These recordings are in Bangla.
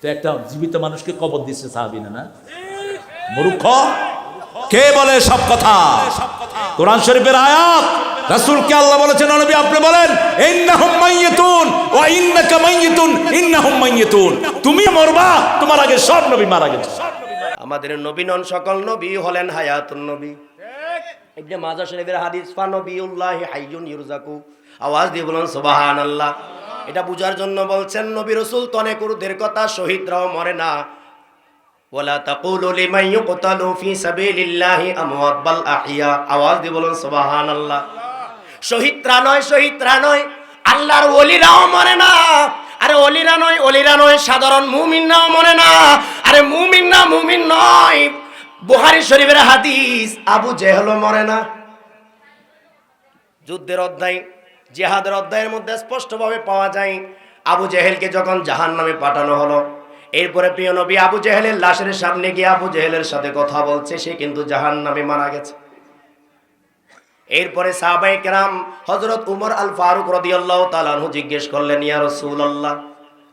তো একটা জীবিত মানুষকে কবর দিচ্ছে সাহাবীরা না? মূর্খ কে বলে সব কথা? কোরআন শরীফের আয়াত, রাসূলকে আল্লাহ বলেছেন, নবী আপনি বলেন ইন্নাহুম মাইয়িতুন ওয়া ইন্নাকা মাইয়িতুন ইন্নাহুম মাইয়িতুন, তুমি মরবা, তোমার আগে সব নবী মারা গেছে। আমাদের নবী নন, সকল নবী হলেন হায়াতুন নবী। ইবনে মাজাহ শরীফের হাদিস, ফা নবিউল্লাহি হাইয়ুন ইরজাকু। আওয়াজ দিয়ে বলুন সুবহানাল্লাহ। এটা বুঝার জন্য বলছেন, নবী রাসূল তো অনেক উরুদের কথা, শহীদরাও মরে না। ওয়ালা তাকুলু লিমান ইউকতালু ফি সাবিলিল্লাহি আমওয়াত বাল আহইয়া। আওয়াজ দিয়ে বলুন সুবহানাল্লাহ। শহীদরা নয়, শহীদরা নয়, আল্লাহর ওলিরাও মরে না। আরে ওলিরা নয়, সাধারণ মুমিনরাও মরে না। আরে মুমিন নয়, বুখারী শরীফের হাদিস, আবু জেহেলও মরে না। যুদ্ধের অধ্যায়, জিহাদের অধ্যায়ের মধ্যে স্পষ্টভাবে পাওয়া যায়, আবু জেহেলকে যখন জাহান্নামে পাঠানো হলো, এরপরে প্রিয় নবী আবু জেহেলের লাশের সামনে গিয়ে আবু জেহেলের সাথে কথা বলছে, সে কিন্তু জাহান্নামে মারা গেছে। এরপরে সাহাবায়ে কেরাম হযরত উমর আল ফারুক রাদিয়াল্লাহু তাআলা আনহু জিজ্ঞেস করলেন, ইয়া রাসূলুল্লাহ,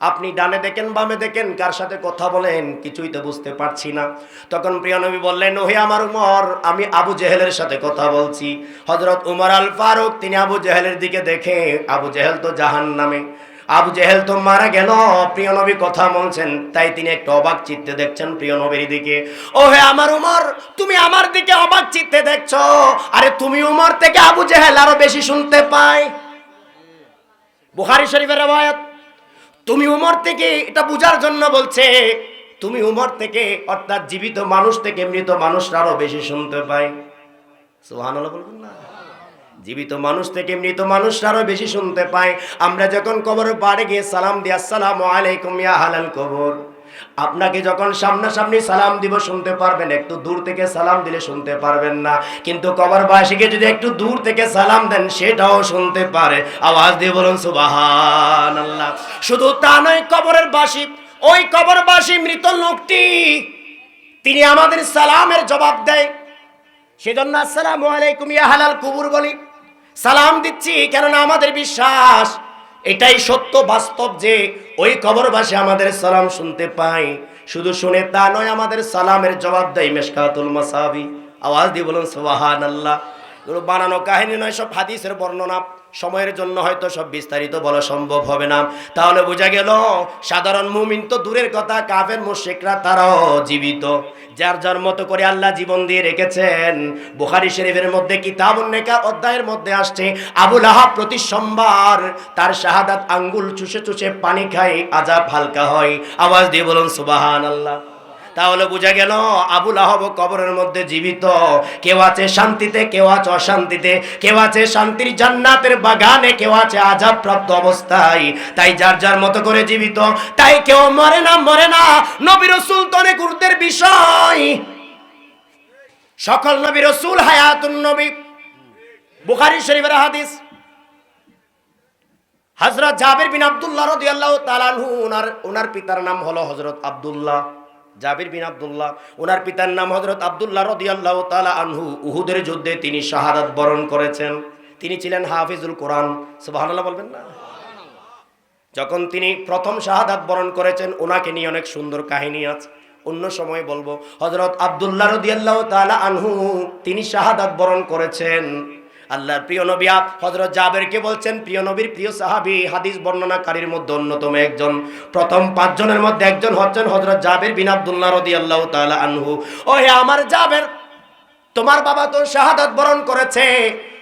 আপনি ডানে দেখেন বামে দেখেন, কার সাথে কথা বলেন, কিছুই তো বুঝতে পারছি না। তখন প্রিয় নবী বললেন, ওহে আমার উমর, আমি আবু জেহেলের সাথে কথা বলছি। হযরত উমর আল ফারুক তিনি আবু জেহেলের দিকে দেখে, আবু জেহেল তো জাহান্নামে, আবু জেহেল তো মারা গেল, প্রিয় নবী কথা বলছেন, তাই তিনি একটু অবাক চিত্তে দেখছেন প্রিয় নবীর দিকে। ওহে আমার উমর, তুমি আমার দিকে অবাক চিত্তে দেখছো, আরে তুমি উমর থেকে আবু জেহেল আরো বেশি শুনতে পাই। বুখারী শরীফের riwayat, তুমি উমর থেকে, এটা বুঝার জন্য বলছে, তুমি উমর থেকে অর্থাৎ জীবিত মানুষ থেকে মৃত মানুষরা আরো বেশি শুনতে পায়। সুবহানাল্লাহ বলবেন না? জীবিত মানুষ থেকে মৃত মানুষরা আরো বেশি শুনতে পায়। আমরা যখন কবরের পাড়ে গিয়ে সালাম দিই, আসসালামু আলাইকুম ইয়া আহলাল কবর, আপনাকে যখন সামনাসামনি সালাম দিব শুনতে পারবেন, একটু দূর থেকে সালাম দিলে শুনতে পারবেন না। কিন্তু কবরবাসীকে যদি একটু দূর থেকে সালাম দেন, সেটাও শুনতে পারে। আওয়াজ দিয়ে বলুন সুবহানাল্লাহ। শুধু তা নয়, কবরের বাসী, ওই কবরবাসী মৃত লোকটি, তিনি আমাদের সালামের জবাব দেয়। সেজন্য আসসালামু আলাইকুম ইয়া আহলাল কবর বলি, সালাম দিচ্ছি, কেননা আমাদের বিশ্বাস এটাই সত্য বাস্তব যে ওই কবরবাসী আমাদের সালাম শুনতে পায়। শুধু শুনে তা নয়, আমাদের সালামের জবাব দেয়। মিশকাতুল মাসাবি। আওয়াজ দিয়ে বলুন সুবহানাল্লাহ। এগুলো বানানো কাহিনী নয়, সব হাদিসের বর্ণনা। সময়ের জন্য হয়তো সব বিস্তারিত বলা সম্ভব হবে না। তাহলে বোঝা গেল, সাধারণ মুমিন তো দূরের কথা, কাফের মুশরিকরা তারাও জীবিত, যার যার মতো করে আল্লাহ জীবন দিয়ে রেখেছেন। বুখারী শরীফের মধ্যে কিতাবুন নিকাহ অধ্যায়ের মধ্যে আসছে, আবু লাহাব প্রতি সোমবার তার শাহাদাত আঙ্গুল চুষে চুষে পানি খায়, আযাব হালকা হয়। আওয়াজ দিয়ে বলুন সুবহানাল্লাহ। তাহলে বোঝা গেল, আবু লাহাব কবরের মধ্যে জীবিত। কেউ আছে শান্তিতে, কেউ আছে অশান্তিতে, কেউ আছে শান্তির জান্নাতের বাগানে, কেউ আছে আযাবপ্রাপ্ত অবস্থায়। তাই যার যার মতো করে জীবিত, তাই কেউ মরে না। নবী রাসূল তো অনেক উর্দের বিষয়, সকল নবী রাসূল হায়াতুন নবী। বুখারী শরীফের হাদিস, হযরত জাবির বিন আব্দুল্লাহ রাদিয়াল্লাহু তাআলা আনহু, ওনার পিতার নাম হলো হযরত আব্দুল্লাহ, জাবির বিন আব্দুল্লাহ, ওনার পিতার নাম হযরত আব্দুল্লাহ রাদিয়াল্লাহু তাআলা আনহু। উহুদের যুদ্ধে তিনি শাহাদাত বরণ করেছেন। তিনি ছিলেন হাফিজুল কোরআন। সুবহানাল্লাহ বলবেন না? যখন তিনি প্রথম শাহাদাত বরণ করেছেন, ওনাকে নিয়ে অনেক সুন্দর কাহিনী আছে, অন্য সময় বলবো। হযরত আব্দুল্লাহ রাদিয়াল্লাহু তাআলা আনহু তিনি শাহাদাত বরণ করেছেন। আল্লাহর প্রিয় নবী হযরত জাবেরকে বলছেন, প্রিয় নবীর প্রিয় সাহাবী, হাদিস বর্ণনাকারীর মধ্যে অন্যতম একজন, প্রথম 5 জনের মধ্যে একজন হচ্ছেন হযরত জাবের বিন আব্দুল্লাহ রাদিয়াল্লাহু তাআলা আনহু। ওহে আমার জাবের, তোমার বাবা তো শাহাদাত বরণ করেছে,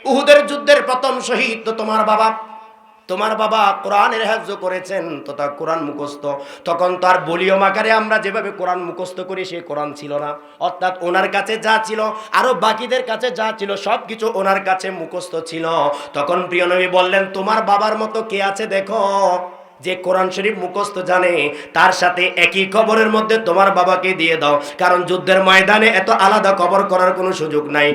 উহুদের যুদ্ধের প্রথম শহীদ তো তোমার বাবা। তোমার বাবা কোরআনের হেফজ করেছেন, তো তার কোরআন মুখস্থ। তখন তার বলিয়ম আকারে আমরা যেভাবে কোরআন মুখস্থ করি, সেই কোরআন ছিল না। অর্থাৎ ওনার কাছে যা ছিল, আরো বাকিদের কাছে যা ছিল, সবকিছু ওনার কাছে মুখস্থ ছিল। তখন প্রিয় নবী বললেন, তোমার বাবার মতো কে আছে দেখো, যে কোরআন শরীফ মুখস্থ জানে, তার সাথে একই কবরের মধ্যে তোমার বাবাকে দিয়ে দাও, কারণ যুদ্ধের ময়দানে এত আলাদা কবর করার কোনো সুযোগ নাই।